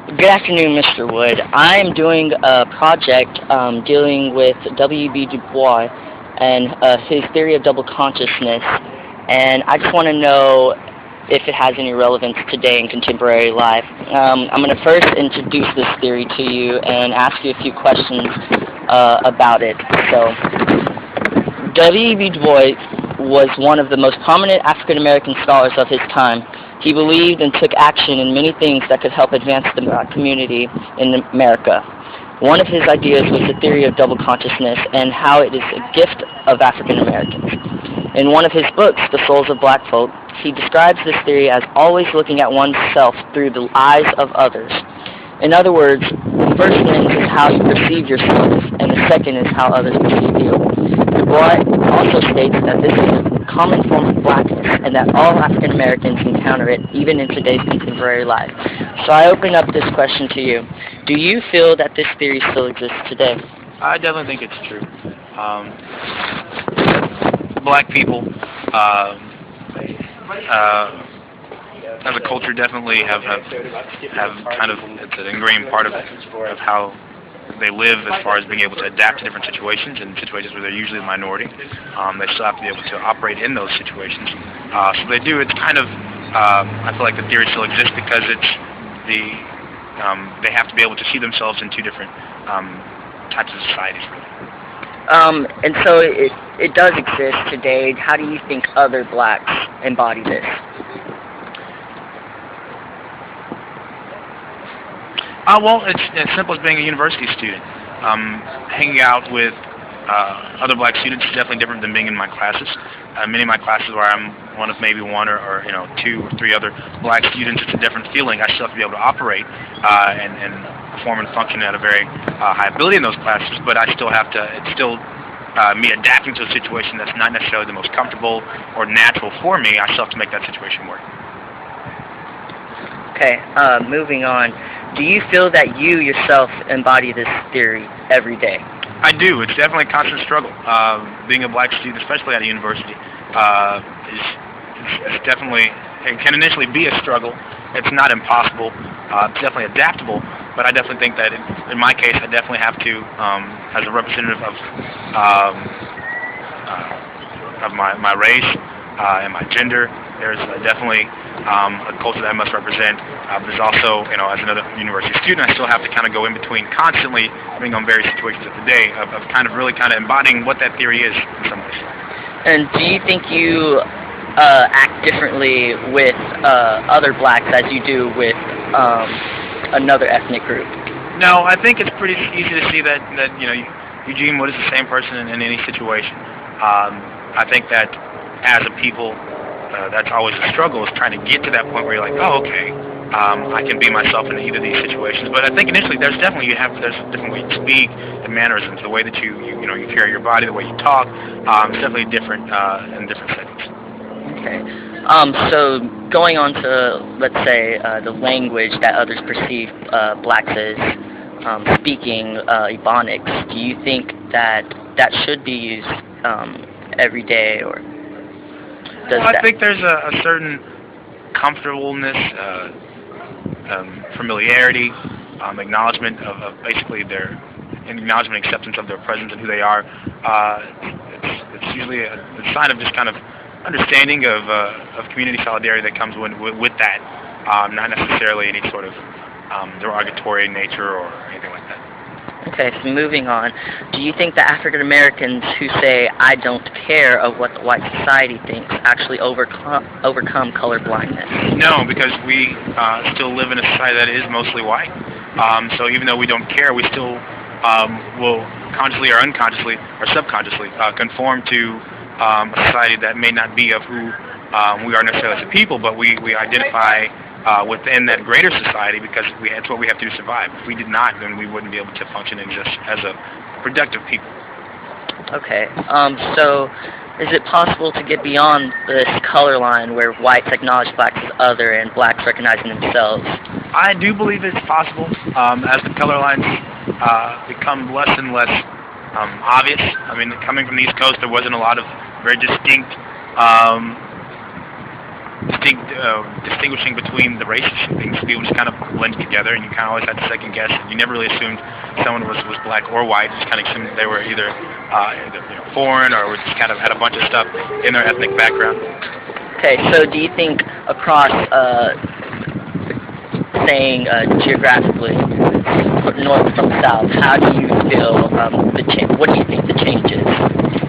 Good afternoon, Mr. Wood. I am doing a project dealing with W.B. Du Bois and his theory of double consciousness, and I just want to know if it has any relevance today in contemporary life. I'm going to first introduce this theory to you and ask you a few questions about it. So, W.B. Du Bois was one of the most prominent African American scholars of his time. He believed and took action in many things that could help advance the black community in America. One of his ideas was the theory of double consciousness and how it is a gift of African Americans. In one of his books, The Souls of Black Folk, he describes this theory as always looking at oneself through the eyes of others. In other words, the first lens is how you perceive yourself, and the second is how others perceive you. Du Bois also states that this is a common form of blackness, and that all African Americans encounter it, even in today's contemporary life. So I open up this question to you. Do you feel that this theory still exists today? I definitely think it's true. Black people, as a culture, definitely have kind of, it's an ingrained part of how they live as far as being able to adapt to different situations, and situations where they're usually a minority. They still have to be able to operate in those situations. So they do. It's kind of, I feel like the theory still exists because it's they have to be able to see themselves in two different types of societies, really. And so it does exist today. How do you think other blacks embody this? Well, it's as simple as being a university student. Hanging out with other black students is definitely different than being in my classes. Many of my classes where I'm one of maybe one or two or three other black students, it's a different feeling. I still have to be able to operate and perform and function at a very high ability in those classes, but I still have to, it's still me adapting to a situation that's not necessarily the most comfortable or natural for me. I still have to make that situation work. Okay, moving on. Do you feel that you yourself embody this theory every day? I do. It's definitely a constant struggle. Being a black student, especially at a university, is definitely, it can initially be a struggle. It's not impossible. It's definitely adaptable, but I definitely think that in my case, I definitely have to, as a representative of my race and my gender, there's definitely a culture that I must represent. But there's also, as another university student, I still have to kind of go in between constantly, being on various situations of the day, of kind of really kind of embodying what that theory is in some ways. And do you think you act differently with other blacks as you do with another ethnic group? No, I think it's pretty easy to see that Eugene Wood is the same person in any situation. I think that as a people, that's always a struggle, is trying to get to that point where you're like, oh, okay, I can be myself in either of these situations. But I think initially there's definitely, there's a different way you speak, the mannerisms, the way that you carry your body, the way you talk. It's definitely different in different settings. Okay. So going on to, let's say, the language that others perceive blacks as speaking, Ebonics, do you think that should be used every day, or does I think there's a certain comfortableness, familiarity, acknowledgement of basically their acknowledgement, acceptance of their presence and who they are. It's usually a sign of just kind of understanding of community solidarity that comes with that, not necessarily any sort of derogatory nature or anything like that. Okay, so moving on, do you think that African Americans who say, I don't care of what the white society thinks, actually overcome color blindness? No, because we still live in a society that is mostly white. So even though we don't care, we still will consciously or unconsciously or subconsciously conform to a society that may not be of who we are necessarily as a people, but we identify within that greater society because it's what we have to do to survive. If we did not, then we wouldn't be able to function and exist as a productive people. Okay, so is it possible to get beyond this color line where whites acknowledge blacks as other and blacks recognizing themselves? I do believe it's possible as the color lines become less and less obvious. I mean, coming from the East Coast, there wasn't a lot of very distinct distinguishing between the races and things. People just kind of blended together, and you kind of always had to second guess. You never really assumed someone was black or white. Just kind of assumed they were either foreign or just kind of had a bunch of stuff in their ethnic background. Okay, so do you think across, saying geographically, north from south, how do you feel what do you think the change is?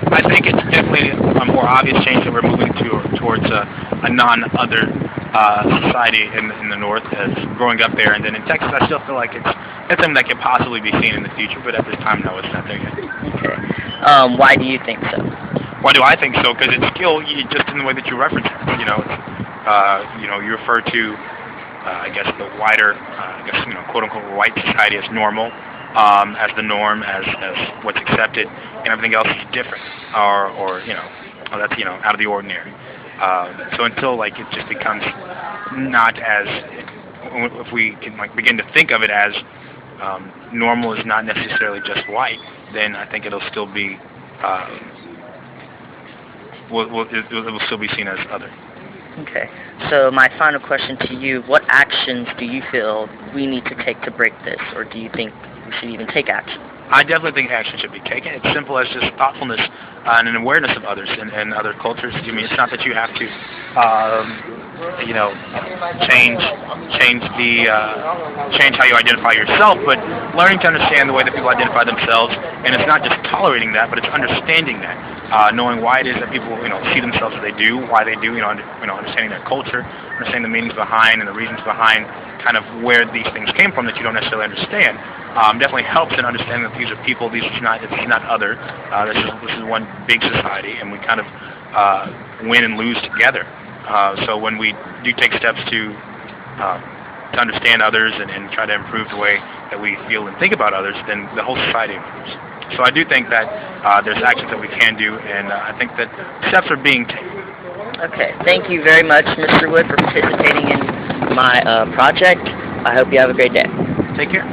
I think it's definitely a more obvious change that we're moving towards a non-other society in the north, as growing up there, and then in Texas, I still feel like it's something that can possibly be seen in the future, but at this time, no, it's not there yet. Okay. Why do you think so? Why do I think so? Because it's still just in the way that you reference it. You refer to, I guess, the wider, quote unquote, white society as normal, as the norm, as what's accepted, and everything else is different, or that's out of the ordinary. So until it just becomes not as, if we can begin to think of it as normal is not necessarily just white, then I think it'll still be it will still be seen as other. Okay. So my final question to you: what actions do you feel we need to take to break this, or do you think we should even take action? I definitely think action should be taken. It's simple as just thoughtfulness and an awareness of others and other cultures. I mean, it's not that you have to, change how you identify yourself, but learning to understand the way that people identify themselves. And it's not just tolerating that, but it's understanding that, knowing why it is that people see themselves as they do, why they do. Understanding their culture, understanding the meanings behind and the reasons behind kind of where these things came from that you don't necessarily understand. Definitely helps in understanding that these are people. This is not other. This is one big society, and we kind of win and lose together. So when we do take steps to understand others and try to improve the way that we feel and think about others, then the whole society improves. So I do think that there's actions that we can do, and I think that steps are being taken. Okay. Thank you very much, Mr. Wood, for participating in my project. I hope you have a great day. Take care.